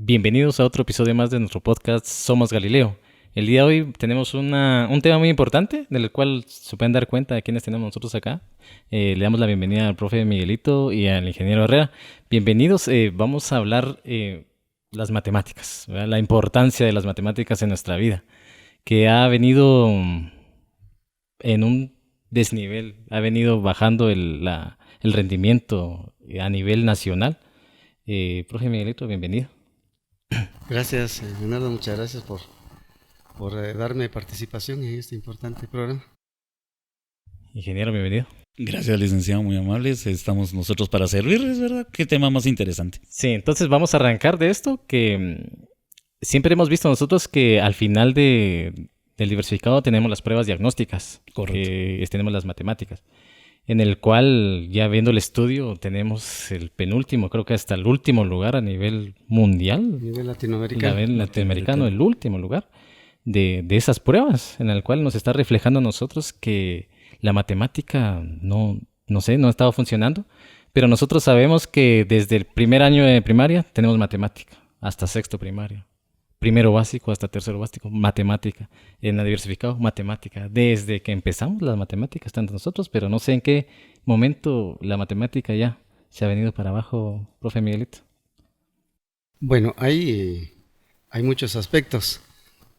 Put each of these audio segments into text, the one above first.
Bienvenidos a otro episodio más de nuestro podcast Somos Galileo. El día de hoy tenemos un tema muy importante del cual se pueden dar cuenta de quiénes tenemos nosotros acá. Le damos la bienvenida al profe Miguelito y al ingeniero Herrera. Bienvenidos, vamos a hablar las matemáticas, ¿verdad? La importancia de las matemáticas en nuestra vida, que ha venido en un desnivel, ha venido bajando el rendimiento a nivel nacional. Profe Miguelito, bienvenido. Gracias, Leonardo, muchas gracias por darme participación en este importante programa. Ingeniero, bienvenido. Gracias, licenciado, muy amables. Estamos nosotros para servirles, ¿verdad? Qué tema más interesante. Sí, entonces vamos a arrancar de esto que siempre hemos visto nosotros que al final del diversificado tenemos las pruebas diagnósticas. Correcto. Tenemos las matemáticas, en el cual ya viendo el estudio tenemos el penúltimo, creo que hasta el último lugar a nivel mundial. A nivel latinoamericano. A nivel latinoamericano, el último lugar de esas pruebas, en el cual nos está reflejando a nosotros que la matemática no ha estado funcionando, pero nosotros sabemos que desde el primer año de primaria tenemos matemática, hasta sexto primario. Primero básico hasta tercero básico, matemática. En el diversificado, matemática. Desde que empezamos las matemáticas están entre nosotros, pero no sé en qué momento la matemática ya se ha venido para abajo, profe Miguelito. Bueno, hay muchos aspectos,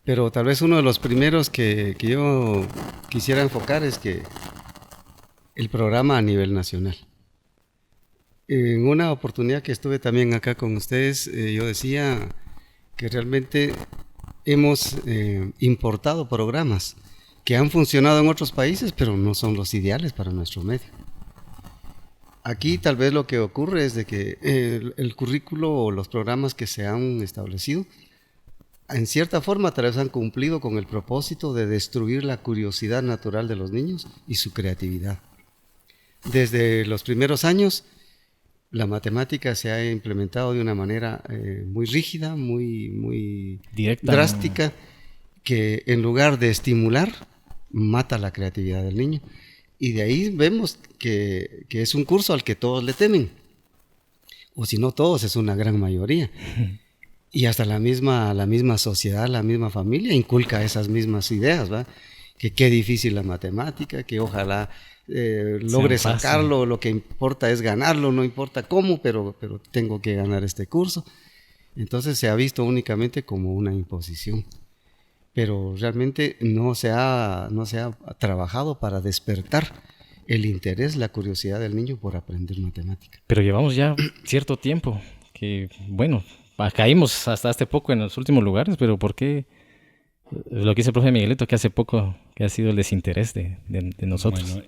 pero tal vez uno de los primeros que yo quisiera enfocar es que el programa a nivel nacional. En una oportunidad que estuve también acá con ustedes, yo decía que realmente hemos importado programas que han funcionado en otros países, pero no son los ideales para nuestro medio. Aquí tal vez lo que ocurre es de que el currículo o los programas que se han establecido, en cierta forma tal vez han cumplido con el propósito de destruir la curiosidad natural de los niños y su creatividad. Desde los primeros años, la matemática se ha implementado de una manera muy rígida, muy directa, drástica, que en lugar de estimular, mata la creatividad del niño. Y de ahí vemos que es un curso al que todos le temen. O si no todos, es una gran mayoría. Y hasta la misma sociedad, la misma familia inculca esas mismas ideas, ¿va? Que qué difícil la matemática, que ojalá logre sacarlo, lo que importa es ganarlo, no importa cómo, pero tengo que ganar este curso. Entonces se ha visto únicamente como una imposición, pero realmente no se ha trabajado para despertar el interés, la curiosidad del niño por aprender matemática. Pero llevamos ya cierto tiempo que, bueno, caímos hasta hace poco en los últimos lugares, pero ¿por qué? Lo que dice el profe Miguelito, que hace poco que ha sido el desinterés de nosotros. Bueno,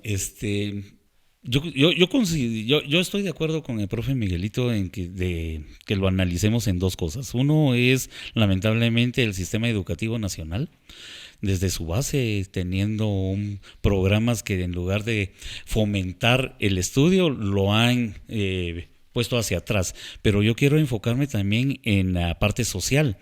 yo estoy de acuerdo con el profe Miguelito en que lo analicemos en dos cosas. Uno es, lamentablemente, el sistema educativo nacional, desde su base, teniendo programas que en lugar de fomentar el estudio, lo han puesto hacia atrás, pero yo quiero enfocarme también en la parte social.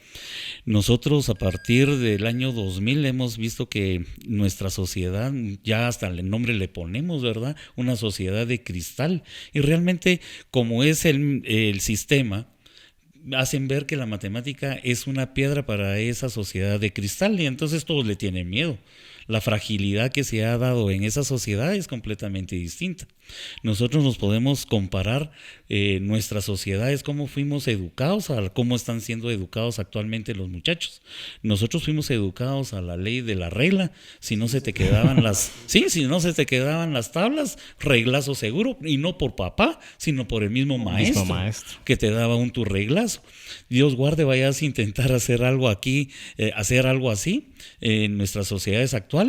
Nosotros a partir del año 2000 hemos visto que nuestra sociedad, ya hasta el nombre le ponemos, ¿verdad? Una sociedad de cristal, y realmente como es el sistema, hacen ver que la matemática es una piedra para esa sociedad de cristal, y entonces todos le tienen miedo. La fragilidad que se ha dado en esa sociedad es completamente distinta. Nosotros nos podemos comparar nuestras sociedades, cómo fuimos educados, a cómo están siendo educados actualmente los muchachos. Nosotros fuimos educados a la ley de la regla. Si no se te quedaban si no se te quedaban las tablas, reglazo seguro, y no por papá, sino por el mismo maestro. Que te daba tu reglazo. Dios guarde, vayas a intentar hacer algo aquí, hacer algo así. En nuestras sociedades actuales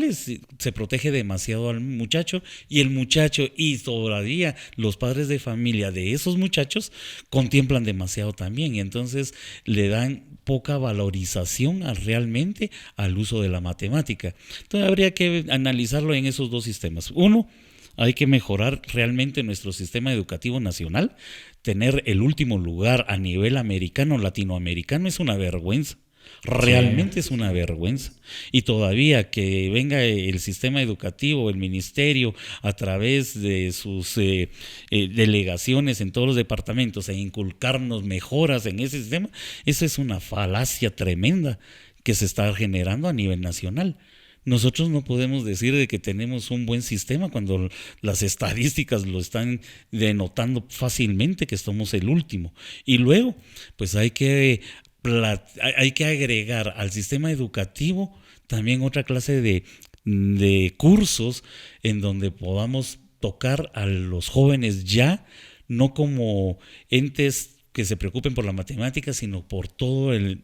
se protege demasiado al muchacho, y el muchacho y todavía los padres de familia de esos muchachos contemplan demasiado también, y entonces le dan poca valorización realmente al uso de la matemática. Entonces habría que analizarlo en esos dos sistemas. Uno, hay que mejorar realmente nuestro sistema educativo nacional. Tener el último lugar a nivel americano, latinoamericano, es una vergüenza. Realmente es una vergüenza. Y todavía que venga el sistema educativo, el ministerio, a través de sus delegaciones en todos los departamentos, a inculcarnos mejoras en ese sistema, eso es una falacia tremenda que se está generando a nivel nacional. Nosotros no podemos decir de que tenemos un buen sistema cuando las estadísticas lo están denotando fácilmente que somos el último. Y luego, pues hay que agregar al sistema educativo también otra clase de cursos en donde podamos tocar a los jóvenes ya, no como entes que se preocupen por la matemática, sino por todo el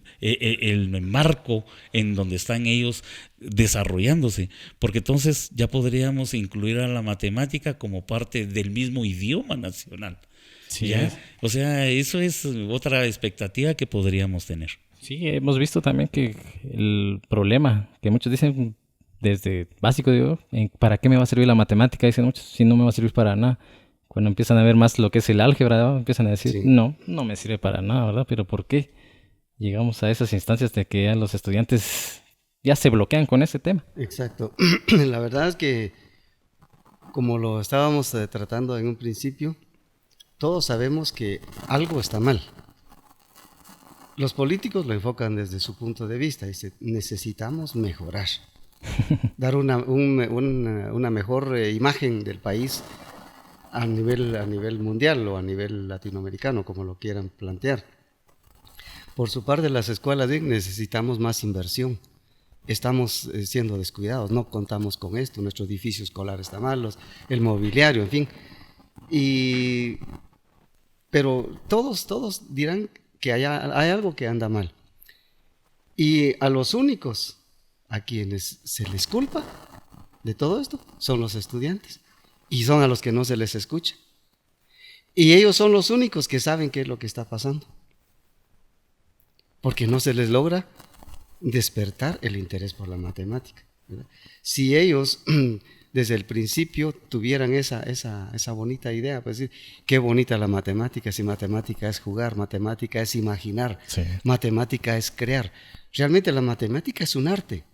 marco en donde están ellos desarrollándose, porque entonces ya podríamos incluir a la matemática como parte del mismo idioma nacional. Sí, ¿Ya? O sea, eso es otra expectativa que podríamos tener. sí, hemos visto también que el problema que muchos dicen desde básico, digo, ¿para qué me va a servir la matemática? Dicen muchos, si no me va a servir para nada. Cuando empiezan a ver más lo que es el álgebra, ¿no? Empiezan a decir, Sí. no me sirve para nada, ¿verdad? Pero ¿por qué? Llegamos a esas instancias de que ya los estudiantes ya se bloquean con ese tema. Exacto. La verdad es que, como lo estábamos tratando en un principio, todos sabemos que algo está mal. Los políticos lo enfocan desde su punto de vista. Dicen, necesitamos mejorar, dar una mejor imagen del país a nivel mundial o a nivel latinoamericano, como lo quieran plantear. Por su parte, las escuelas necesitamos más inversión. Estamos siendo descuidados, no contamos con esto, nuestro edificio escolar está malo, el mobiliario, en fin. Pero todos dirán que hay algo que anda mal. Y a los únicos a quienes se les culpa de todo esto son los estudiantes. Y son a los que no se les escucha. Y ellos son los únicos que saben qué es lo que está pasando. Porque no se les logra despertar el interés por la matemática, ¿verdad? Si ellos desde el principio tuvieran esa bonita idea, pues decir, qué bonita la matemática, si matemática es jugar, matemática es imaginar, Sí. matemática es crear. Realmente la matemática es un arte,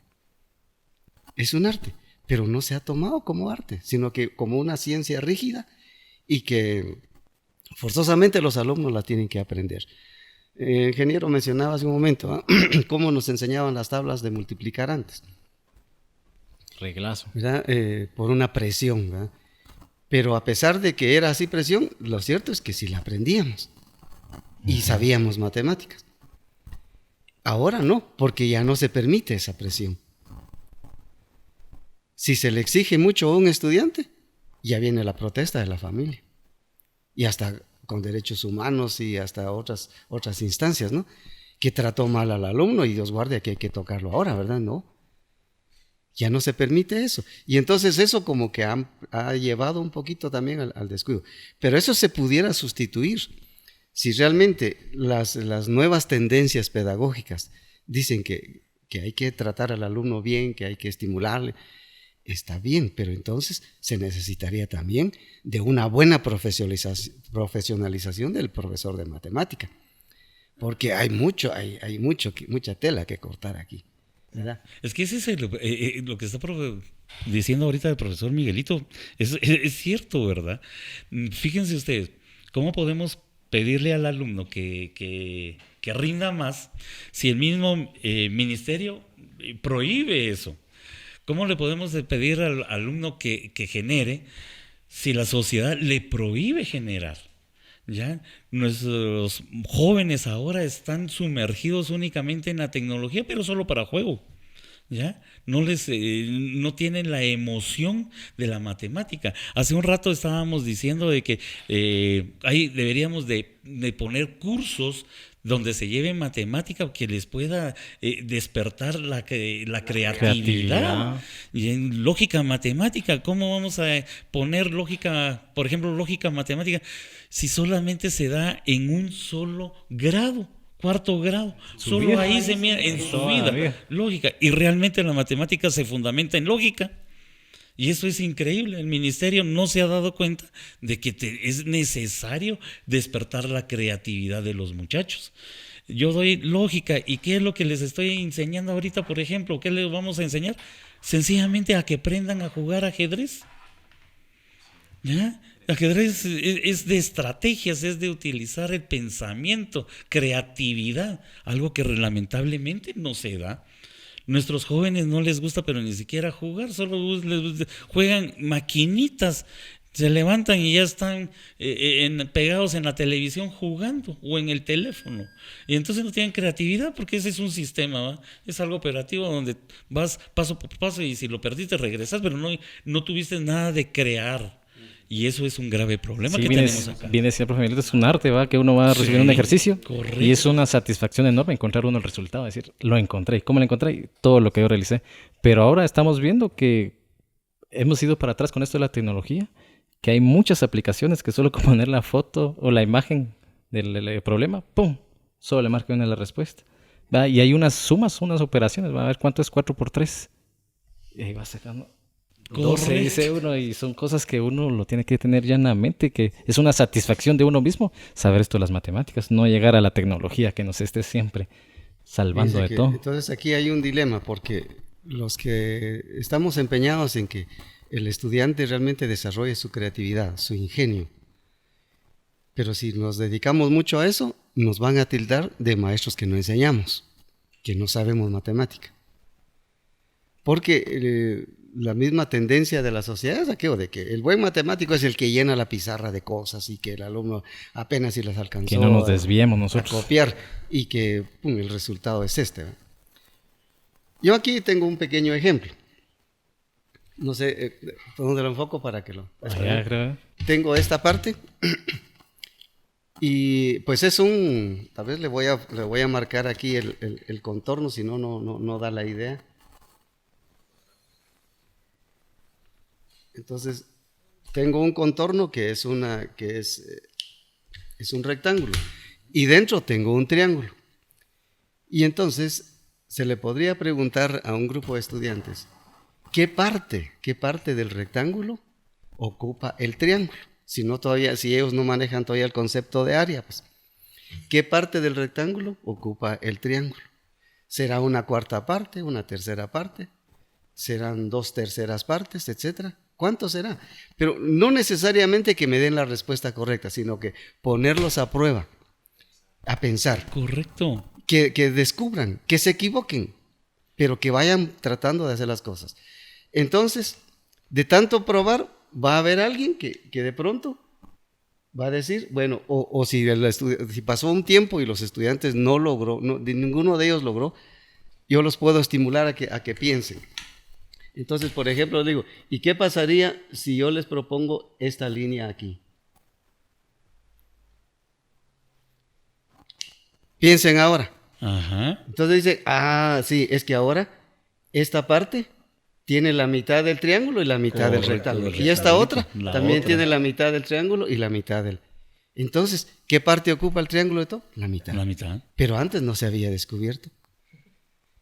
pero no se ha tomado como arte, sino que como una ciencia rígida y que forzosamente los alumnos la tienen que aprender. Ingeniero mencionaba hace un momento cómo nos enseñaban las tablas de multiplicar antes, Reglazo. ¿verdad? Por una presión, ¿verdad? Pero a pesar de que era así presión, lo cierto es que sí la aprendíamos y sabíamos matemáticas. Ahora no, porque ya no se permite esa presión. Si se le exige mucho a un estudiante, ya viene la protesta de la familia. Y hasta con derechos humanos y hasta otras instancias, ¿no? Que trató mal al alumno y Dios guarde que hay que tocarlo ahora, ¿verdad? No. Ya no se permite eso. Y entonces eso como que ha llevado un poquito también al descuido. Pero eso se pudiera sustituir si realmente las nuevas tendencias pedagógicas dicen que hay que tratar al alumno bien, que hay que estimularle. Está bien, pero entonces se necesitaría también de una buena profesionalización del profesor de matemática, porque hay mucha tela que cortar aquí, ¿verdad? Es que ese es lo que está diciendo ahorita el profesor Miguelito. Es cierto, ¿verdad? Fíjense ustedes, ¿cómo podemos pedirle al alumno que rinda más si el mismo ministerio prohíbe eso? ¿Cómo le podemos pedir al alumno que genere si la sociedad le prohíbe generar? ¿Ya? Nuestros jóvenes ahora están sumergidos únicamente en la tecnología, pero solo para juego. ¿Ya? No tienen la emoción de la matemática. Hace un rato estábamos diciendo de que deberíamos de poner cursos donde se lleve matemática que les pueda despertar la creatividad. Y en lógica matemática, ¿cómo vamos a poner lógica, por ejemplo, lógica matemática, si solamente se da en un solo grado? Cuarto grado, solo ahí se mira en su vida, lógica, y realmente la matemática se fundamenta en lógica, Y eso es increíble. El ministerio no se ha dado cuenta de que es necesario despertar la creatividad de los muchachos. Yo doy lógica. ¿Y qué es lo que les estoy enseñando ahorita, por ejemplo? ¿Qué les vamos a enseñar? Sencillamente a que aprendan a jugar ajedrez. ¿Ya? Ajedrez es de estrategias, es de utilizar el pensamiento, creatividad, algo que lamentablemente no se da. Nuestros jóvenes no les gusta, pero ni siquiera jugar, solo juegan maquinitas, se levantan y ya están pegados en la televisión jugando o en el teléfono. Y entonces no tienen creatividad porque ese es un sistema, ¿va? Es algo operativo donde vas paso por paso y si lo perdiste regresas, pero no tuviste nada de crear. Y eso es un grave problema que tenemos acá. Viene siempre, profe Miguelito, es un arte, ¿va? Que uno va a recibir un ejercicio. Correcto. Y es una satisfacción enorme encontrar uno el resultado. Es decir, lo encontré. ¿Cómo lo encontré? Todo lo que yo realicé. Pero ahora estamos viendo que hemos ido para atrás con esto de la tecnología, que hay muchas aplicaciones que solo con poner la foto o la imagen del problema, ¡pum! Solo le marca una la respuesta. ¿Va? Y hay unas sumas, unas operaciones. Va a ver cuánto es 4 por 3. Y ahí va sacando 12, dice uno, y son cosas que uno lo tiene que tener ya en la mente, que es una satisfacción de uno mismo saber esto de las matemáticas, no llegar a la tecnología que nos esté siempre salvando de todo. Entonces aquí hay un dilema, porque los que estamos empeñados en que el estudiante realmente desarrolle su creatividad, su ingenio, pero si nos dedicamos mucho a eso, nos van a tildar de maestros que no enseñamos, que no sabemos matemática. Porque la misma tendencia de la sociedad es aquello de que el buen matemático es el que llena la pizarra de cosas y que el alumno apenas si las alcanzó que no nos desviemos nosotros a copiar y que el resultado es este. Yo aquí tengo un pequeño ejemplo. No sé por dónde lo enfoco para que lo... Tengo esta parte y pues es tal vez le voy a marcar aquí el contorno, si no, no da la idea. Entonces, tengo un contorno que es un rectángulo y dentro tengo un triángulo. Y entonces se le podría preguntar a un grupo de estudiantes, ¿qué parte del rectángulo ocupa el triángulo? Si ellos no manejan todavía el concepto de área, pues, ¿qué parte del rectángulo ocupa el triángulo? ¿Será una cuarta parte, una tercera parte? ¿Serán 2/3 partes, etcétera? ¿Cuánto será? Pero no necesariamente que me den la respuesta correcta, sino que ponerlos a prueba, a pensar. Correcto. Que descubran, que se equivoquen, pero que vayan tratando de hacer las cosas. Entonces, de tanto probar, va a haber alguien que de pronto va a decir, bueno, o si pasó un tiempo y los estudiantes ninguno de ellos logró, yo los puedo estimular a que piensen. Entonces, por ejemplo, les digo, ¿y qué pasaría si yo les propongo esta línea aquí? Piensen ahora. Ajá. Entonces dice, sí, es que ahora esta parte tiene la mitad del triángulo y la mitad del rectángulo. Y esta otra también tiene la mitad del triángulo y la mitad del... Entonces, ¿qué parte ocupa el triángulo de todo? La mitad. La mitad. Pero antes no se había descubierto.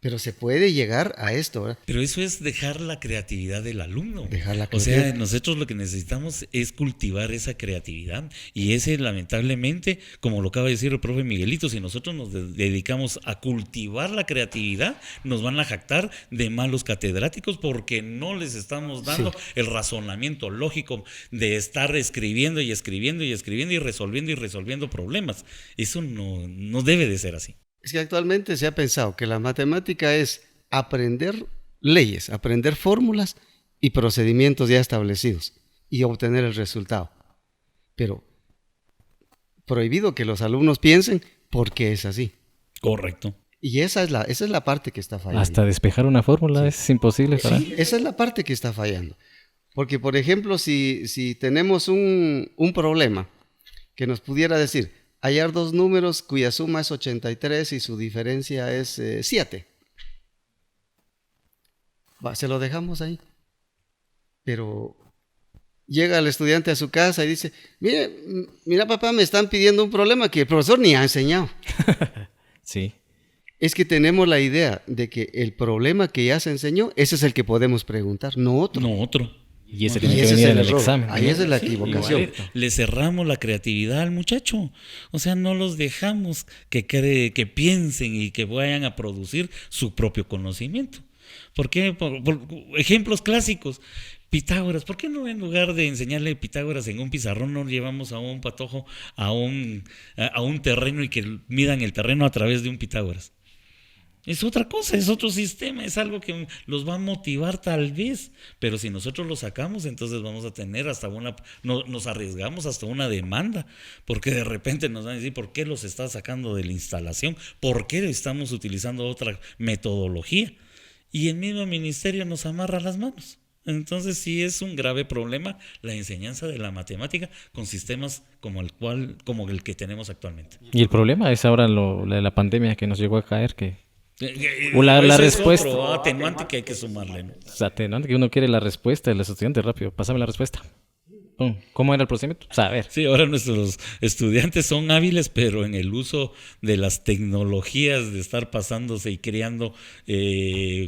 Pero se puede llegar a esto, ¿verdad? Pero eso es dejar la creatividad del alumno. O sea, nosotros lo que necesitamos es cultivar esa creatividad. Y ese, lamentablemente, como lo acaba de decir el profe Miguelito, si nosotros nos dedicamos a cultivar la creatividad, nos van a jactar de malos catedráticos porque no les estamos dando el razonamiento lógico de estar escribiendo y escribiendo y escribiendo y resolviendo problemas. Eso no debe de ser así. Es que actualmente se ha pensado que la matemática es aprender leyes, aprender fórmulas y procedimientos ya establecidos y obtener el resultado. Pero prohibido que los alumnos piensen porque es así. Correcto. Y esa es la parte que está fallando. Hasta despejar una fórmula es imposible. Sí, esa es la parte que está fallando. Porque, por ejemplo, si tenemos un problema que nos pudiera decir, hallar dos números cuya suma es 83 y su diferencia es 7. Se lo dejamos ahí. Pero llega el estudiante a su casa y dice, mira papá, me están pidiendo un problema que el profesor ni ha enseñado. Sí. Es que tenemos la idea de que el problema que ya se enseñó, ese es el que podemos preguntar, no otro. No otro. Y ese Y tiene que ese es venir el en el error. examen. Ahí es la Sí, equivocación. igualito. Le cerramos la creatividad al muchacho. O sea, no los dejamos que piensen y que vayan a producir su propio conocimiento. ¿Por qué? Por ejemplos clásicos. Pitágoras, ¿por qué no en lugar de enseñarle Pitágoras en un pizarrón no llevamos a un patojo a un terreno y que midan el terreno a través de un Pitágoras? Es otra cosa, es otro sistema, es algo que los va a motivar tal vez, pero si nosotros lo sacamos, entonces vamos a tener nos arriesgamos hasta una demanda, porque de repente nos van a decir, ¿por qué los está sacando de la instalación? ¿Por qué estamos utilizando otra metodología? Y el mismo ministerio nos amarra las manos. Entonces sí es un grave problema la enseñanza de la matemática con sistemas como el que tenemos actualmente. Y el problema es ahora la pandemia que nos llegó a caer, que la Ese respuesta. es otro atenuante que hay que sumarle, ¿no? O sea, atenuante que uno quiere la respuesta de los estudiantes rápido. Pásame la respuesta. Pum. ¿Cómo era el procedimiento? O sea, a ver. Sí, ahora nuestros estudiantes son hábiles, pero en el uso de las tecnologías de estar pasándose y creando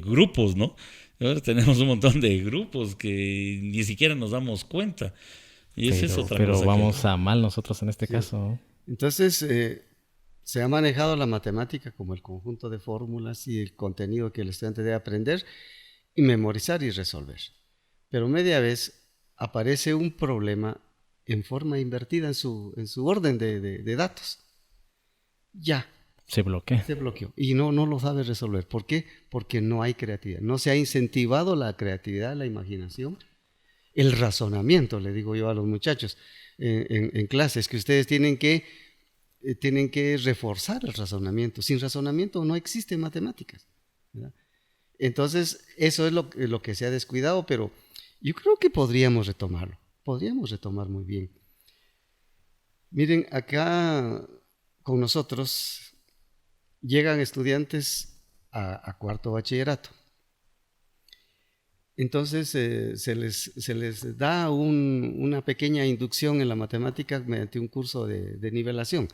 grupos, ¿no? Ahora tenemos un montón de grupos que ni siquiera nos damos cuenta. Y esa es otra pero cosa. vamos a mal nosotros en este caso, ¿no? Entonces, se ha manejado la matemática como el conjunto de fórmulas y el contenido que el estudiante debe aprender y memorizar y resolver. Pero media vez aparece un problema en forma invertida en su orden de datos. Ya. Se bloquea. Se bloqueó y no lo sabe resolver. ¿Por qué? Porque no hay creatividad. No se ha incentivado la creatividad, la imaginación, el razonamiento, le digo yo a los muchachos en clases, que ustedes tienen que reforzar el razonamiento. Sin razonamiento no existen matemáticas, ¿verdad? Entonces, eso es lo que se ha descuidado, pero yo creo que podríamos retomarlo. Podríamos retomar muy bien. Miren, acá con nosotros llegan estudiantes a cuarto bachillerato. Entonces se les da una pequeña inducción en la matemática mediante un curso de nivelación,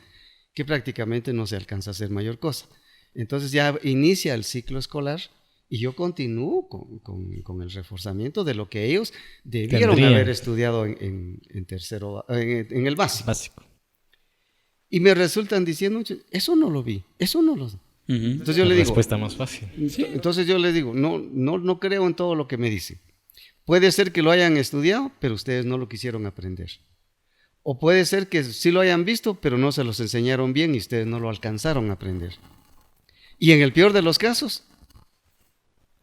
que prácticamente no se alcanza a hacer mayor cosa. Entonces ya inicia el ciclo escolar y yo continúo con el reforzamiento de lo que ellos debieron haber estudiado en tercero, en el básico. Y me resultan diciendo, eso no lo vi, eso no lo... Entonces yo le digo, respuesta más fácil. Entonces yo les digo, no creo en todo lo que me dicen. Puede ser que lo hayan estudiado, pero ustedes no lo quisieron aprender. O puede ser que sí lo hayan visto, pero no se los enseñaron bien y ustedes no lo alcanzaron a aprender. Y en el peor de los casos,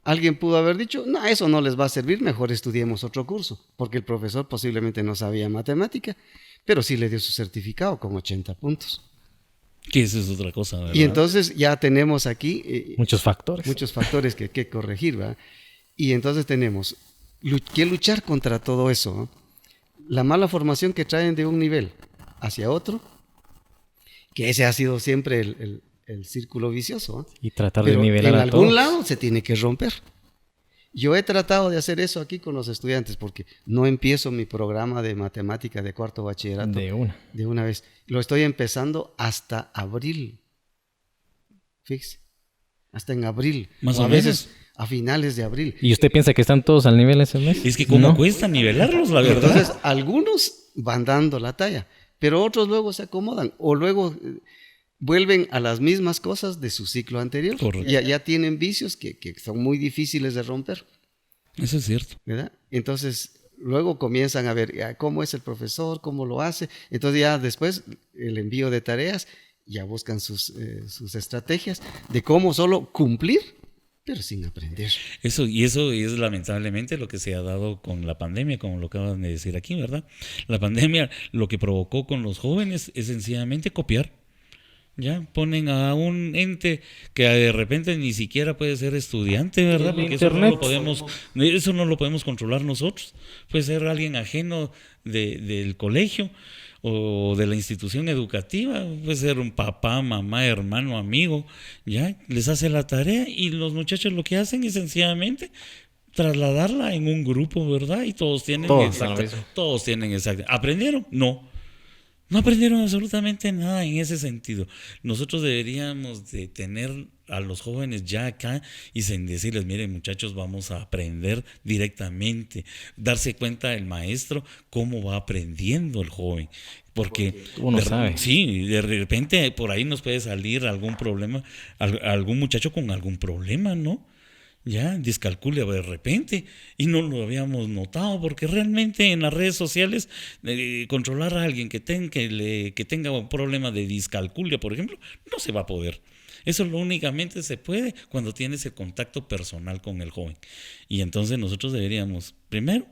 alguien pudo haber dicho, no, eso no les va a servir, mejor estudiemos otro curso, porque el profesor posiblemente no sabía matemática, pero sí le dio su certificado con 80 puntos. Que eso es otra cosa, ¿verdad? Y entonces ya tenemos aquí muchos factores que corregir, ¿verdad? Y entonces tenemos que luchar contra todo eso, ¿no? La mala formación que traen de un nivel hacia otro, que ese ha sido siempre el círculo vicioso, ¿no? Y tratar Pero de nivelar en a algún todos. lado se tiene que romper. Yo he tratado de hacer eso aquí con los estudiantes porque no empiezo mi programa de matemática de cuarto bachillerato de una vez. Lo estoy empezando hasta abril. Fíjese, hasta en abril. Más o o a menos. veces a finales de abril. ¿Y usted piensa que están todos al nivel ese mes? Es que cómo No. cuesta nivelarlos, la verdad. Entonces, algunos van dando la talla, pero otros luego se acomodan o luego vuelven a las mismas cosas de su ciclo anterior. Correcto. Ya tienen vicios que son muy difíciles de romper, Eso es cierto. ¿verdad? Entonces, luego comienzan a ver cómo es el profesor, cómo lo hace. Entonces ya después el envío de tareas, ya buscan sus estrategias de cómo solo cumplir, pero sin aprender. Eso es lamentablemente lo que se ha dado con la pandemia, como lo acaban de decir aquí, ¿verdad? La pandemia lo que provocó con los jóvenes es sencillamente copiar. Ya ponen a un ente que de repente ni siquiera puede ser estudiante, ¿verdad? El Porque internet. eso no lo podemos controlar nosotros. Puede ser alguien ajeno del colegio o de la institución educativa, puede ser un papá, mamá, hermano, amigo, ya les hace la tarea y los muchachos lo que hacen es sencillamente trasladarla en un grupo, ¿verdad? Y todos tienen Todos hacen lo mismo. ¿Aprendieron? No. No aprendieron absolutamente nada en ese sentido. Nosotros deberíamos de tener a los jóvenes ya acá y sin decirles, miren muchachos, vamos a aprender directamente, darse cuenta el maestro cómo va aprendiendo el joven. Porque uno sabe. sí, de repente por ahí nos puede salir algún problema, algún muchacho con algún problema, ¿no? Ya, discalculia de repente, y no lo habíamos notado, porque realmente en las redes sociales controlar a alguien que tenga un problema de discalculia, por ejemplo, no se va a poder. Eso únicamente se puede cuando tienes el contacto personal con el joven. Y entonces nosotros deberíamos, primero,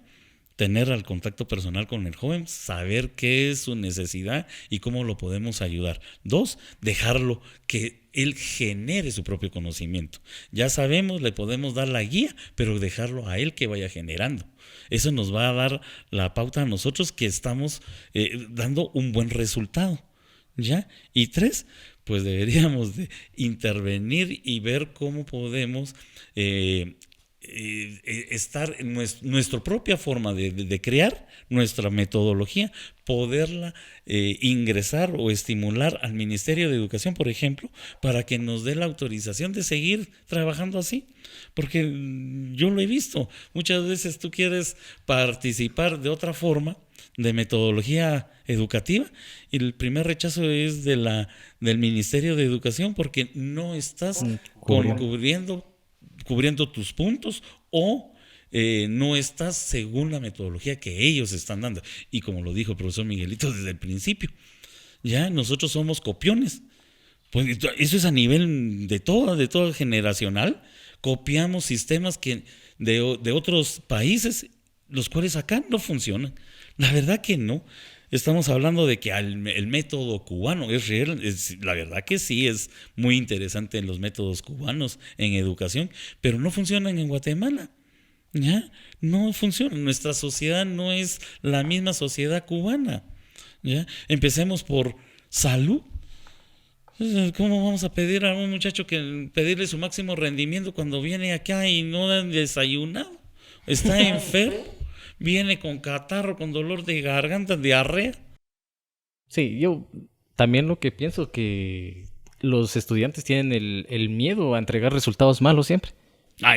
tener el contacto personal con el joven, saber qué es su necesidad y cómo lo podemos ayudar. 2, dejarlo que él genere su propio conocimiento. Ya sabemos, le podemos dar la guía, pero dejarlo a él que vaya generando. Eso nos va a dar la pauta a nosotros que estamos dando un buen resultado. ¿Ya? Y 3, pues deberíamos de intervenir y ver cómo podemos estar en nuestra propia forma de crear, nuestra metodología, poderla ingresar o estimular al Ministerio de Educación, por ejemplo, para que nos dé la autorización de seguir trabajando así. Porque yo lo he visto, muchas veces tú quieres participar de otra forma, de metodología educativa, y el primer rechazo es del Ministerio de Educación porque no estás cubriendo tus puntos o no estás según la metodología que ellos están dando. Y como lo dijo el profesor Miguelito desde el principio, ya nosotros somos copiones. Pues eso es a nivel de todo generacional. Copiamos sistemas de otros países, los cuales acá no funcionan. La verdad que no. Estamos hablando de que el método cubano es real, la verdad que sí, es muy interesante en los métodos cubanos en educación, pero no funcionan en Guatemala. ¿Ya? No funciona. Nuestra sociedad no es la misma sociedad cubana. ¿Ya? Empecemos por salud. ¿Cómo vamos a pedir a un muchacho pedirle su máximo rendimiento cuando viene acá y no han desayunado? Está enfermo, viene con catarro, con dolor de garganta, diarrea. Sí, yo también lo que pienso que los estudiantes tienen el miedo a entregar resultados malos siempre.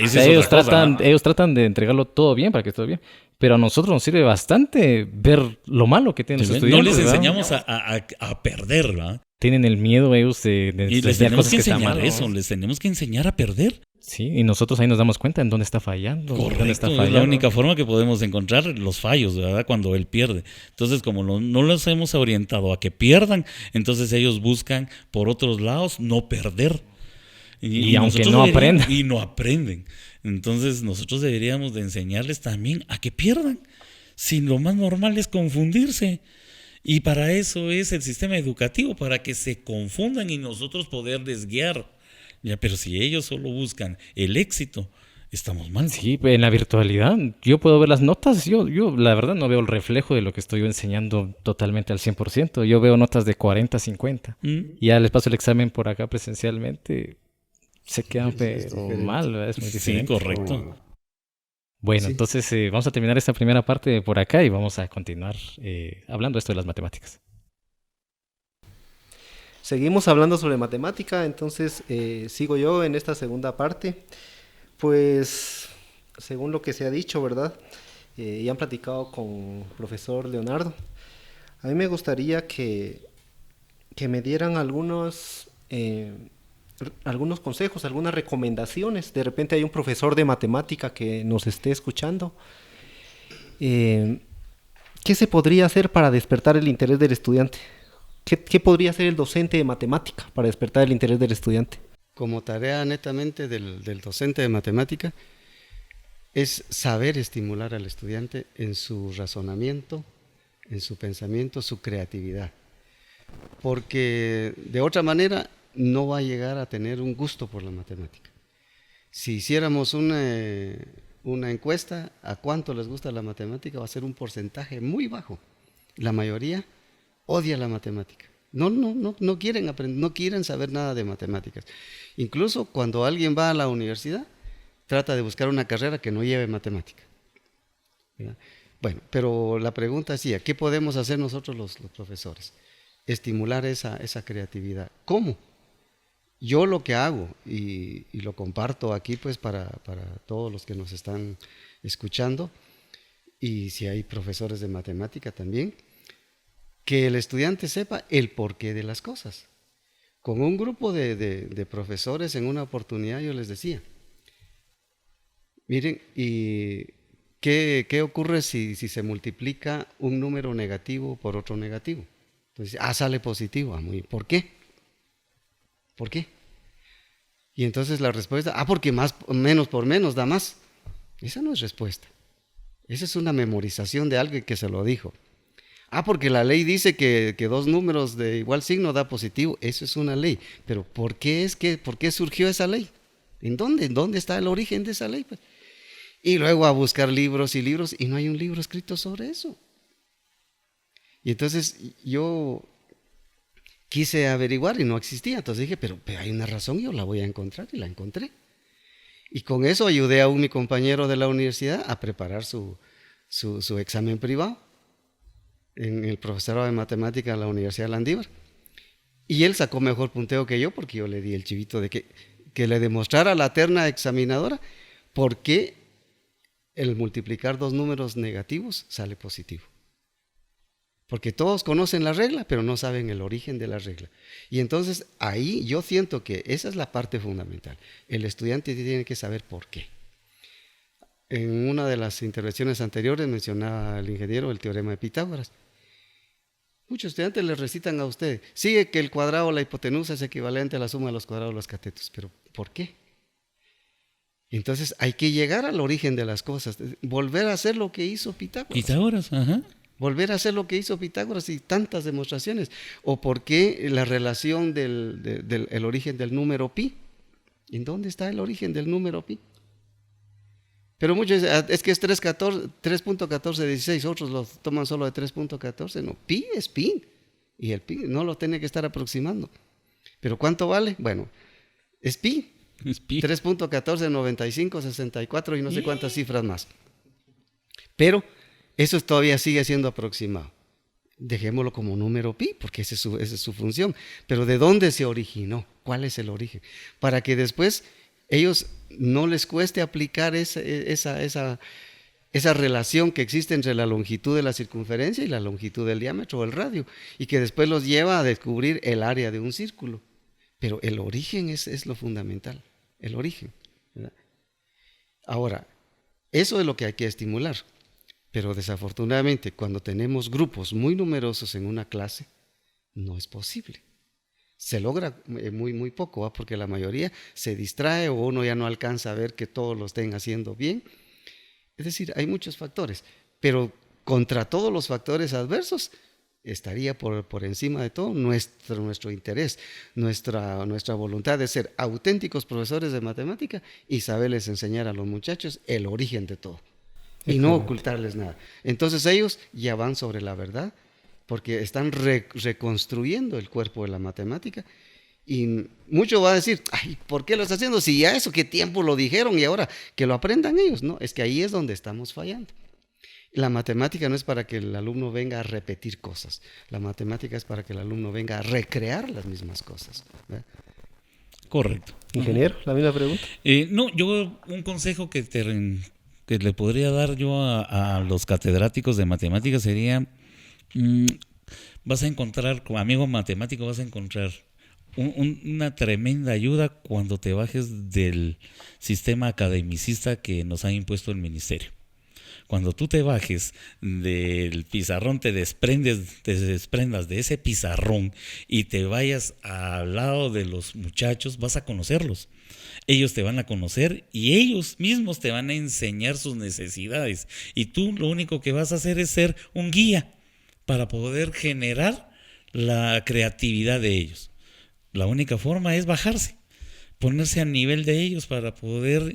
O sea, ellos tratan de entregarlo todo bien para que esté todo bien, pero a nosotros nos sirve bastante ver lo malo que tienen los estudiantes. No les enseñamos a perder, ¿verdad? Tienen el miedo ellos de y les tenemos que enseñar eso, les tenemos que enseñar a perder. Sí, y nosotros ahí nos damos cuenta en dónde está fallando. Correcto, dónde está fallando. Es la única forma que podemos encontrar los fallos, ¿verdad? Cuando él pierde. Entonces, como no los hemos orientado a que pierdan, entonces ellos buscan por otros lados no perder. Y aunque no aprendan. Y no aprenden. Entonces, nosotros deberíamos de enseñarles también a que pierdan. Si lo más normal es confundirse. Y para eso es el sistema educativo, para que se confundan y nosotros poderles guiar. Ya, pero si ellos solo buscan el éxito, estamos mal. Sí, en la virtualidad yo puedo ver las notas. Yo la verdad no veo el reflejo de lo que estoy enseñando totalmente al 100%. Yo veo notas de 40, 50. Y ya les paso el examen por acá presencialmente. Se quedan pero mal, ¿verdad? Es muy diferente. Sí, correcto. Bueno, sí. Entonces vamos a terminar esta primera parte por acá y vamos a continuar hablando esto de las matemáticas. Seguimos hablando sobre matemática, entonces sigo yo en esta segunda parte. Pues, según lo que se ha dicho, ¿verdad? Y han platicado con el profesor Leonardo. A mí me gustaría que me dieran algunos consejos, algunas recomendaciones. De repente hay un profesor de matemática que nos esté escuchando. ¿Qué se podría hacer para despertar el interés del estudiante? ¿Qué podría hacer el docente de matemática para despertar el interés del estudiante? Como tarea netamente del docente de matemática es saber estimular al estudiante en su razonamiento, en su pensamiento, su creatividad. Porque de otra manera no va a llegar a tener un gusto por la matemática. Si hiciéramos una encuesta a cuánto les gusta la matemática, va a ser un porcentaje muy bajo. La mayoría odia la matemática. No quieren aprender, no quieren saber nada de matemáticas. Incluso cuando alguien va a la universidad, trata de buscar una carrera que no lleve matemática. ¿Verdad? Bueno, pero la pregunta es, ¿qué podemos hacer nosotros los profesores? estimular esa creatividad. ¿Cómo? Yo lo que hago, y lo comparto aquí pues para todos los que nos están escuchando, y si hay profesores de matemática también, que el estudiante sepa el porqué de las cosas. Con un grupo de profesores en una oportunidad yo les decía, miren, ¿y qué ocurre si se multiplica un número negativo por otro negativo? Entonces, sale positivo. ¿Por qué? ¿Por qué? Y entonces la respuesta, porque menos por menos da más. Esa no es respuesta. Esa es una memorización de alguien que se lo dijo. Porque la ley dice que dos números de igual signo da positivo. Eso es una ley. Pero ¿por qué surgió esa ley? ¿En dónde está el origen de esa ley? Pues, y luego a buscar libros y libros, y no hay un libro escrito sobre eso. Y entonces yo quise averiguar y no existía. Entonces dije, pero hay una razón, yo la voy a encontrar, y la encontré. Y con eso ayudé a mi compañero de la universidad a preparar su examen privado en el profesorado de matemática de la Universidad de Landívar. Y él sacó mejor punteo que yo, porque yo le di el chivito de que le demostrara a la terna examinadora por qué el multiplicar dos números negativos sale positivo. Porque todos conocen la regla, pero no saben el origen de la regla. Y entonces ahí yo siento que esa es la parte fundamental. El estudiante tiene que saber por qué. En una de las intervenciones anteriores mencionaba el ingeniero el teorema de Pitágoras. Muchos estudiantes le recitan a usted, sigue que el cuadrado de la hipotenusa es equivalente a la suma de los cuadrados de los catetos, pero ¿por qué? Entonces hay que llegar al origen de las cosas, volver a hacer lo que hizo Pitágoras. Pitágoras, ajá. Volver a hacer lo que hizo Pitágoras y tantas demostraciones. O por qué la relación del origen del número pi. ¿En dónde está el origen del número pi? Pero muchos dicen, es que es 3.1416, otros lo toman solo de 3.14. No, pi es pi. Y el pi no lo tiene que estar aproximando. ¿Pero cuánto vale? Bueno, es pi. Es pi. 3.1495, 64 y no sé cuántas cifras más. Pero eso todavía sigue siendo aproximado. Dejémoslo como número pi, porque esa es su función. Pero ¿de dónde se originó? ¿Cuál es el origen? Para que después ellos no les cueste aplicar esa relación que existe entre la longitud de la circunferencia y la longitud del diámetro o el radio, y que después los lleva a descubrir el área de un círculo. Pero el origen es lo fundamental, el origen, ¿verdad? Ahora, eso es lo que hay que estimular. Pero desafortunadamente, cuando tenemos grupos muy numerosos en una clase, no es posible. Se logra muy poco, porque la mayoría se distrae o uno ya no alcanza a ver que todos lo estén haciendo bien. Es decir, hay muchos factores, pero contra todos los factores adversos estaría por encima de todo nuestro interés, nuestra voluntad de ser auténticos profesores de matemática y saberles enseñar a los muchachos el origen de todo. Y no ocultarles nada. Entonces ellos ya van sobre la verdad, porque están reconstruyendo el cuerpo de la matemática. Y mucho va a decir, ¿por qué lo está haciendo? Si ya eso, ¿qué tiempo lo dijeron? Y ahora que lo aprendan ellos. No, es que ahí es donde estamos fallando. La matemática no es para que el alumno venga a repetir cosas. La matemática es para que el alumno venga a recrear las mismas cosas, ¿verdad? Correcto. Ingeniero, la misma pregunta. No, yo un consejo que le podría dar yo a los catedráticos de matemáticas sería, vas a encontrar, como amigo matemático, vas a encontrar una tremenda ayuda cuando te bajes del sistema academicista que nos ha impuesto el ministerio. Cuando tú te bajes del pizarrón, te desprendas de ese pizarrón y te vayas al lado de los muchachos, vas a conocerlos. Ellos te van a conocer y ellos mismos te van a enseñar sus necesidades. Y tú lo único que vas a hacer es ser un guía para poder generar la creatividad de ellos. La única forma es bajarse, ponerse a nivel de ellos para poder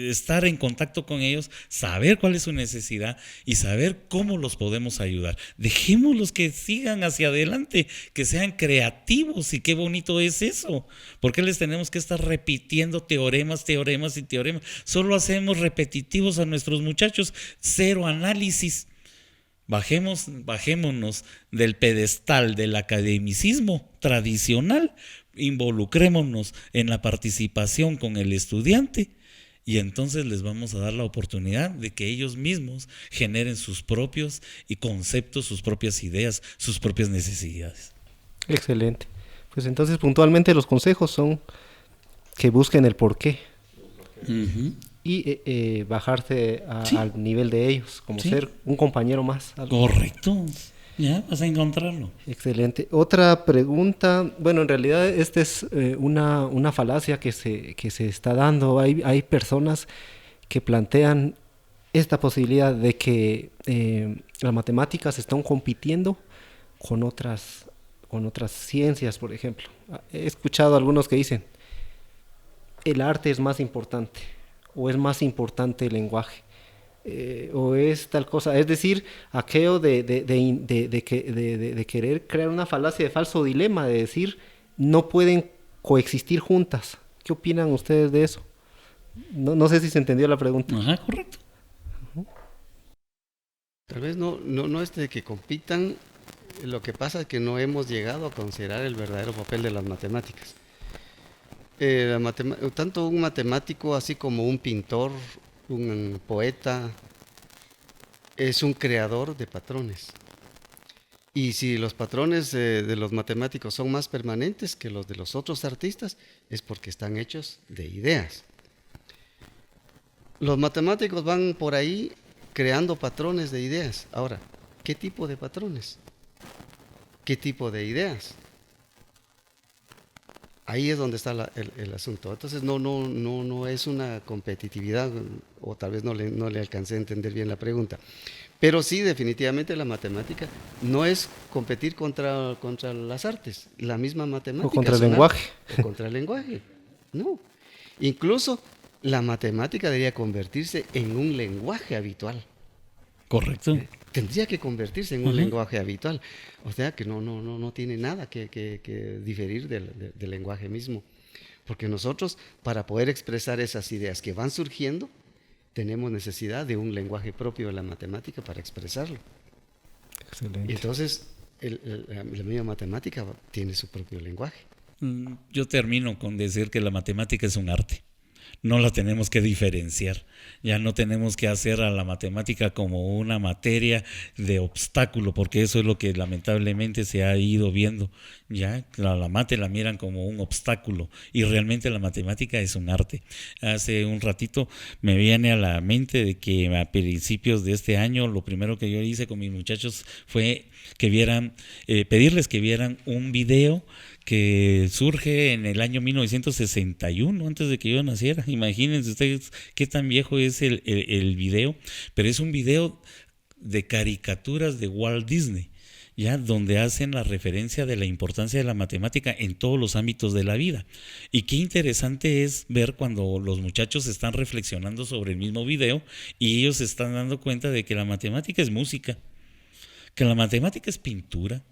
estar en contacto con ellos, saber cuál es su necesidad y saber cómo los podemos ayudar. Dejémoslos que sigan hacia adelante, que sean creativos, y qué bonito es eso. ¿Por qué les tenemos que estar repitiendo teoremas y teoremas? Solo hacemos repetitivos a nuestros muchachos, cero análisis. Bajémonos del pedestal del academicismo tradicional, involucrémonos en la participación con el estudiante y entonces les vamos a dar la oportunidad de que ellos mismos generen sus propios conceptos, sus propias ideas, sus propias necesidades. Excelente. Pues entonces puntualmente los consejos son que busquen el porqué y bajarse al nivel de ellos, como ser un compañero más. Correcto. Ya, vas a encontrarlo. Excelente. Otra pregunta, bueno, en realidad esta es una falacia que se está dando. Hay personas que plantean esta posibilidad de que las matemáticas están compitiendo con otras ciencias, por ejemplo. He escuchado a algunos que dicen, el arte es más importante, o es más importante el lenguaje. O es tal cosa, es decir, aquello de querer crear una falacia de falso dilema, de decir no pueden coexistir juntas. ¿Qué opinan ustedes de eso? No sé si se entendió la pregunta. Ajá, correcto. Tal vez no es de que compitan, lo que pasa es que no hemos llegado a considerar el verdadero papel de las matemáticas. Tanto un matemático así como un pintor, un poeta, es un creador de patrones. Y si los patrones de los matemáticos son más permanentes que los de los otros artistas, es porque están hechos de ideas. Los matemáticos van por ahí creando patrones de ideas. Ahora, ¿qué tipo de patrones? ¿Qué tipo de ideas? Ahí es donde está el asunto. Entonces no es una competitividad, o tal vez no le alcancé a entender bien la pregunta. Pero sí, definitivamente la matemática no es competir contra las artes. La misma matemática. O contra el lenguaje. O contra el lenguaje. No. Incluso la matemática debería convertirse en un lenguaje habitual. Correcto. Tendría que convertirse en un lenguaje habitual. O sea que no tiene nada que diferir del lenguaje mismo. Porque nosotros, para poder expresar esas ideas que van surgiendo, tenemos necesidad de un lenguaje propio de la matemática para expresarlo. Excelente. Y entonces, la misma matemática tiene su propio lenguaje. Yo termino con decir que la matemática es un arte. No la tenemos que diferenciar. Ya no tenemos que hacer a la matemática como una materia de obstáculo, porque eso es lo que lamentablemente se ha ido viendo. Ya la mate la miran como un obstáculo y realmente la matemática es un arte. Hace un ratito me viene a la mente de que a principios de este año lo primero que yo hice con mis muchachos fue que vieran, pedirles que vieran un video que surge en el año 1961, antes de que yo naciera. Imagínense ustedes qué tan viejo es el video, pero es un video de caricaturas de Walt Disney, ya donde hacen la referencia de la importancia de la matemática en todos los ámbitos de la vida. Y qué interesante es ver cuando los muchachos están reflexionando sobre el mismo video y ellos se están dando cuenta de que la matemática es música, que la matemática es pintura,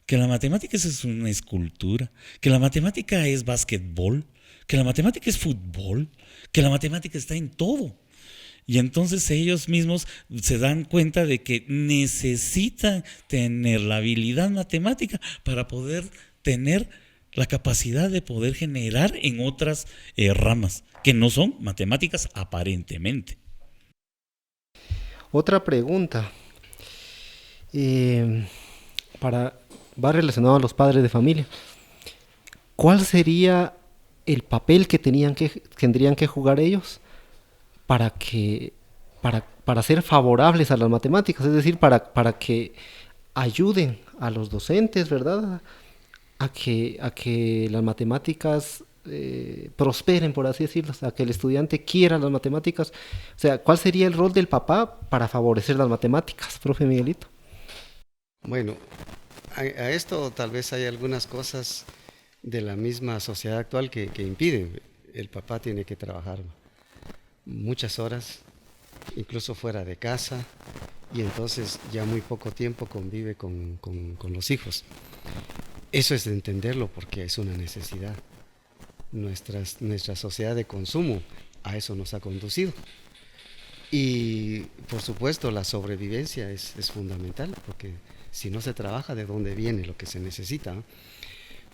que la matemática es una escultura, que la matemática es básquetbol, que la matemática es fútbol, que la matemática está en todo. Y entonces ellos mismos se dan cuenta de que necesitan tener la habilidad matemática para poder tener la capacidad de poder generar en otras ramas, que no son matemáticas aparentemente. Otra pregunta. Va relacionado a los padres de familia. ¿Cuál sería el papel que tendrían que jugar ellos para ser favorables a las matemáticas? Es decir, para que ayuden a los docentes, ¿verdad? A que las matemáticas prosperen, por así decirlo, a que el estudiante quiera las matemáticas. O sea, ¿cuál sería el rol del papá para favorecer las matemáticas, profe Miguelito? Bueno, a esto tal vez hay algunas cosas de la misma sociedad actual que impiden. El papá tiene que trabajar muchas horas, incluso fuera de casa, y entonces ya muy poco tiempo convive con los hijos. Eso es de entenderlo porque es una necesidad. Nuestra sociedad de consumo a eso nos ha conducido. Y por supuesto la sobrevivencia es fundamental, porque si no se trabaja, ¿de dónde viene lo que se necesita? ¿No?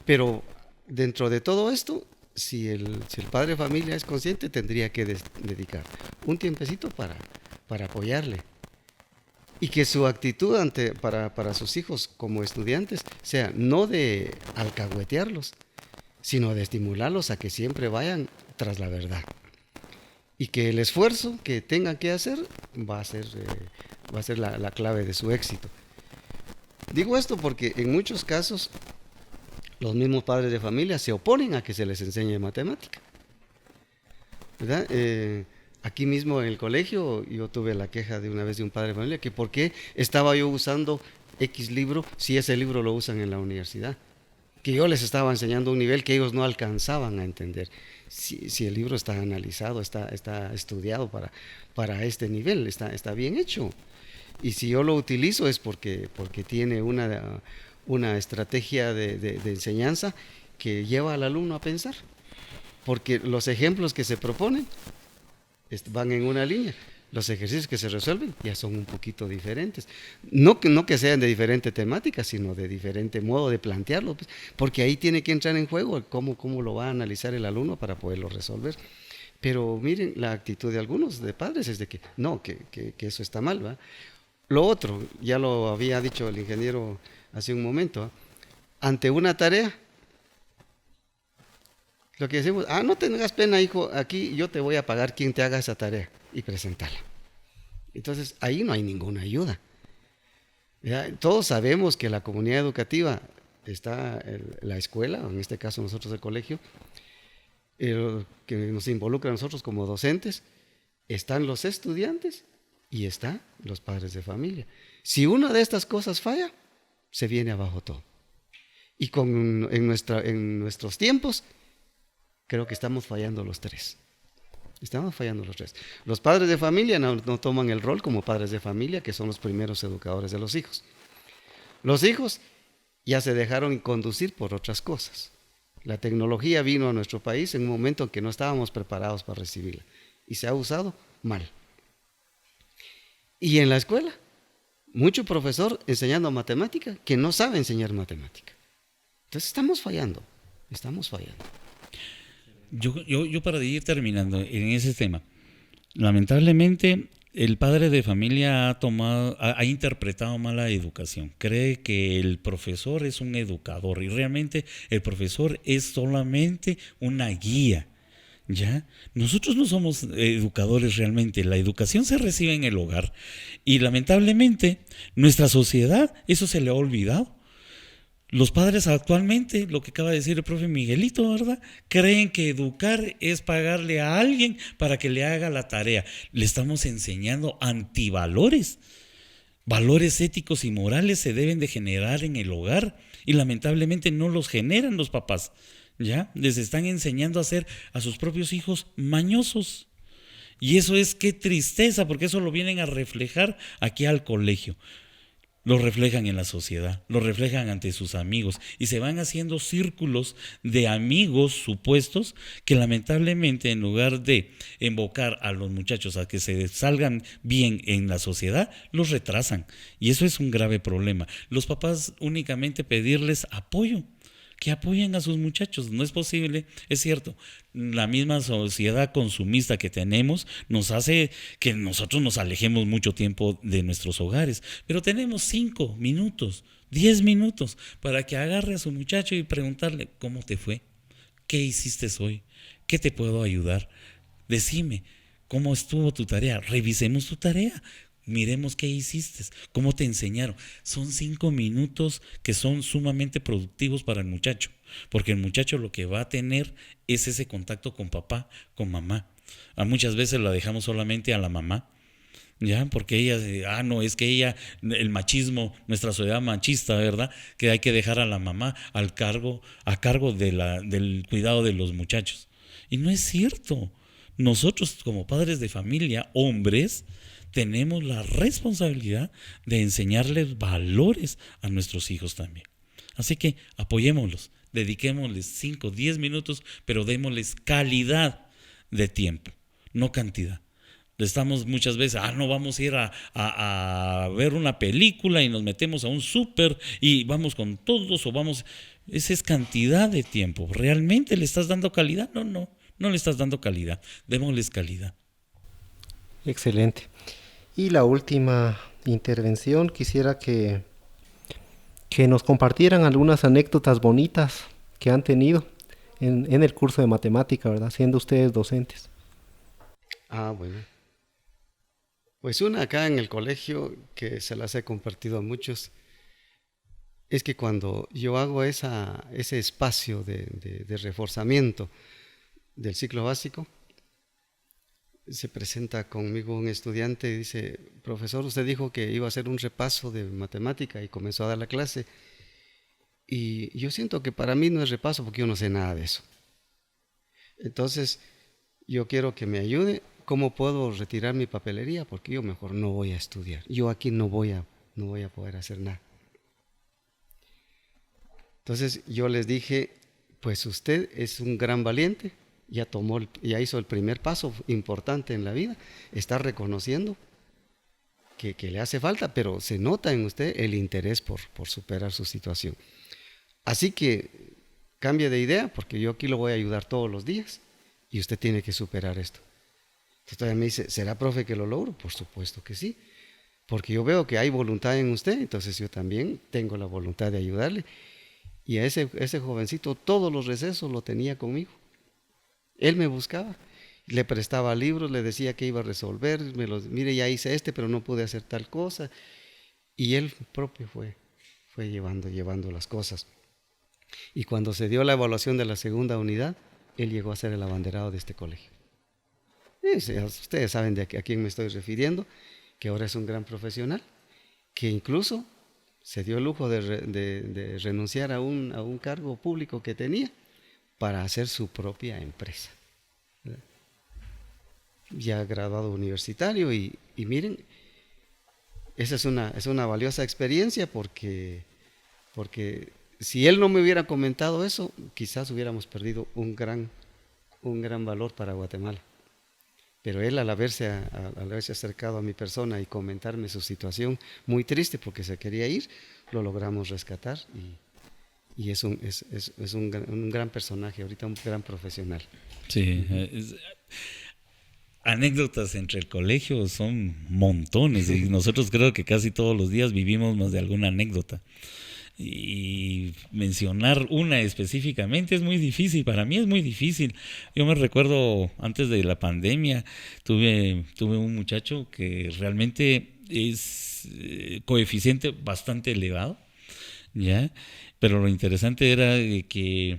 Pero dentro de todo esto, si el padre de familia es consciente, tendría que dedicar un tiempecito para apoyarle. Y que su actitud para sus hijos como estudiantes sea no de alcahuetearlos, sino de estimularlos a que siempre vayan tras la verdad. Y que el esfuerzo que tengan que hacer va a ser la clave de su éxito. Digo esto porque en muchos casos los mismos padres de familia se oponen a que se les enseñe matemática, ¿verdad? Aquí mismo en el colegio yo tuve la queja de una vez de un padre de familia que por qué estaba yo usando X libro si ese libro lo usan en la universidad, que yo les estaba enseñando un nivel que ellos no alcanzaban a entender. Si el libro está analizado, está estudiado para este nivel, está bien hecho. Y si yo lo utilizo es porque tiene una estrategia de enseñanza que lleva al alumno a pensar. Porque los ejemplos que se proponen van en una línea. Los ejercicios que se resuelven ya son un poquito diferentes. No que sean de diferente temática, sino de diferente modo de plantearlo, pues, porque ahí tiene que entrar en juego cómo lo va a analizar el alumno para poderlo resolver. Pero miren, la actitud de algunos de padres es de que no, que eso está mal, ¿va? Lo otro, ya lo había dicho el ingeniero hace un momento, ante una tarea, lo que decimos, no tengas pena, hijo, aquí yo te voy a pagar quien te haga esa tarea y presentarla. Entonces, ahí no hay ninguna ayuda. ¿Ya? Todos sabemos que la comunidad educativa está la escuela, en este caso nosotros el colegio, que nos involucra a nosotros como docentes, están los estudiantes y están los padres de familia. Si una de estas cosas falla, se viene abajo todo. Y en nuestros tiempos, creo que estamos fallando los tres. Estamos fallando los tres. Los padres de familia no toman el rol como padres de familia, que son los primeros educadores de los hijos. Los hijos ya se dejaron conducir por otras cosas. La tecnología vino a nuestro país en un momento en que no estábamos preparados para recibirla y se ha usado mal. Y en la escuela, mucho profesor enseñando matemática que no sabe enseñar matemática. Entonces estamos fallando. Yo para ir terminando en ese tema, lamentablemente el padre de familia ha interpretado mal la educación. Cree que el profesor es un educador y realmente el profesor es solamente una guía. ¿Ya? Nosotros no somos educadores realmente. La educación se recibe en el hogar y lamentablemente nuestra sociedad eso se le ha olvidado. Los padres actualmente, lo que acaba de decir el profe Miguelito, ¿verdad? Creen que educar es pagarle a alguien para que le haga la tarea. Le estamos enseñando antivalores. Valores éticos y morales se deben de generar en el hogar y lamentablemente no los generan los papás. ¿Ya? Les están enseñando a hacer a sus propios hijos mañosos. Y eso es qué tristeza, porque eso lo vienen a reflejar aquí al colegio. Lo reflejan en la sociedad, lo reflejan ante sus amigos y se van haciendo círculos de amigos supuestos que lamentablemente en lugar de invocar a los muchachos a que se salgan bien en la sociedad, los retrasan. Y eso es un grave problema. Los papás únicamente pedirles apoyo. Que apoyen a sus muchachos, no es posible, es cierto, la misma sociedad consumista que tenemos nos hace que nosotros nos alejemos mucho tiempo de nuestros hogares, pero tenemos 5 minutos, 10 minutos para que agarre a su muchacho y preguntarle cómo te fue, qué hiciste hoy, qué te puedo ayudar, decime cómo estuvo tu tarea, revisemos tu tarea. Miremos qué hiciste, cómo te enseñaron. Son 5 minutos que son sumamente productivos para el muchacho, porque el muchacho lo que va a tener es ese contacto con papá, con mamá. Muchas veces la dejamos solamente a la mamá, ¿ya? Porque ella, no, es que ella, el machismo, nuestra sociedad machista, ¿verdad? Que hay que dejar a la mamá a cargo del cuidado de los muchachos. Y no es cierto. Nosotros como padres de familia, hombres, tenemos la responsabilidad de enseñarles valores a nuestros hijos también. Así que apoyémoslos, dediquémosles 5, 10 minutos, pero démosles calidad de tiempo, no cantidad. Estamos muchas veces, no, vamos a ir a ver una película y nos metemos a un súper y vamos con todos o vamos... Esa es cantidad de tiempo. ¿Realmente le estás dando calidad? No le estás dando calidad. Démosles calidad. Excelente. Y la última intervención, quisiera que nos compartieran algunas anécdotas bonitas que han tenido en el curso de matemática, ¿verdad? Siendo ustedes docentes. Bueno. Pues una acá en el colegio, que se las he compartido a muchos, es que cuando yo hago ese espacio de reforzamiento del ciclo básico, se presenta conmigo un estudiante y dice: profesor, usted dijo que iba a hacer un repaso de matemática, y comenzó a dar la clase, y yo siento que para mí no es repaso porque yo no sé nada de eso. Entonces yo quiero que me ayude. ¿Cómo puedo retirar mi papelería? Porque yo mejor no voy a estudiar. Yo aquí no voy a poder hacer nada. Entonces yo les dije: pues usted es un gran valiente, ya hizo el primer paso importante en la vida, está reconociendo que le hace falta, pero se nota en usted el interés por superar su situación. Así que cambie de idea, porque yo aquí lo voy a ayudar todos los días y usted tiene que superar esto. Entonces todavía me dice: ¿será, profe, que lo logro? Por supuesto que sí, porque yo veo que hay voluntad en usted, entonces yo también tengo la voluntad de ayudarle. Y a ese jovencito todos los recesos lo tenía conmigo. Él me buscaba, le prestaba libros, le decía que iba a resolver, mire, ya hice pero no pude hacer tal cosa. Y él propio fue llevando las cosas. Y cuando se dio la evaluación de la segunda unidad, él llegó a ser el abanderado de este colegio. Ustedes saben a quién me estoy refiriendo, que ahora es un gran profesional, que incluso se dio el lujo de renunciar a un cargo público que tenía para hacer su propia empresa. Ya graduado universitario, y miren, esa es una valiosa experiencia, porque si él no me hubiera comentado eso, quizás hubiéramos perdido un gran valor para Guatemala. Pero él, al haberse acercado a mi persona y comentarme su situación muy triste porque se quería ir, lo logramos rescatar, y es un gran personaje, ahorita un gran profesional. Sí, anécdotas entre el colegio son montones, y nosotros creo que casi todos los días vivimos más de alguna anécdota. Y mencionar una específicamente es muy difícil, para mí es muy difícil. Yo me recuerdo antes de la pandemia, tuve un muchacho que realmente es coeficiente bastante elevado, ¿ya? Pero lo interesante era que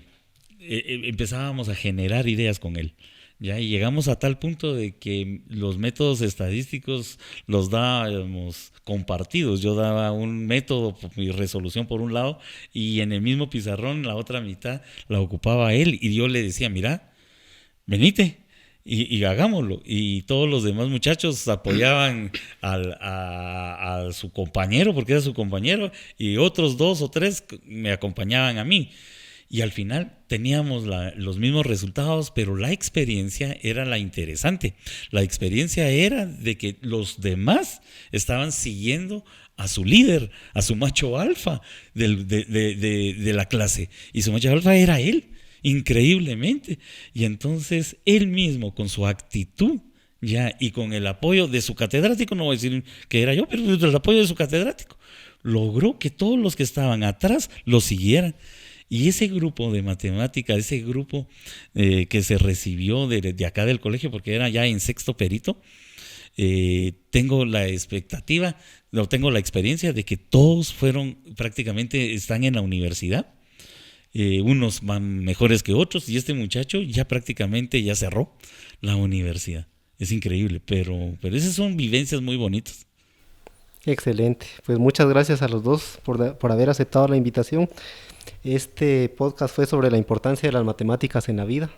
empezábamos a generar ideas con él. Ya, y llegamos a tal punto de que los métodos estadísticos los dábamos compartidos. Yo daba un método y resolución por un lado, y en el mismo pizarrón la otra mitad la ocupaba él, y yo le decía: mira, venite y hagámoslo. Y todos los demás muchachos apoyaban a su compañero, porque era su compañero, y otros 2 o 3 me acompañaban a mí. Y al final teníamos los mismos resultados, pero la experiencia era la interesante. La experiencia era de que los demás estaban siguiendo a su líder, a su macho alfa de la clase. Y su macho alfa era él, increíblemente. Y entonces él mismo, con su actitud, ya, y con el apoyo de su catedrático, no voy a decir que era yo, pero el apoyo de su catedrático, logró que todos los que estaban atrás lo siguieran. Y ese grupo de matemática, ese grupo que se recibió de acá del colegio, porque era ya en sexto perito, tengo la expectativa, no tengo la experiencia de que todos prácticamente están en la universidad. Unos van mejores que otros, y este muchacho ya prácticamente ya cerró la universidad. Es increíble, pero esas son vivencias muy bonitas. Excelente, pues muchas gracias a los dos por haber aceptado la invitación. Este podcast fue sobre la importancia de las matemáticas en la vida.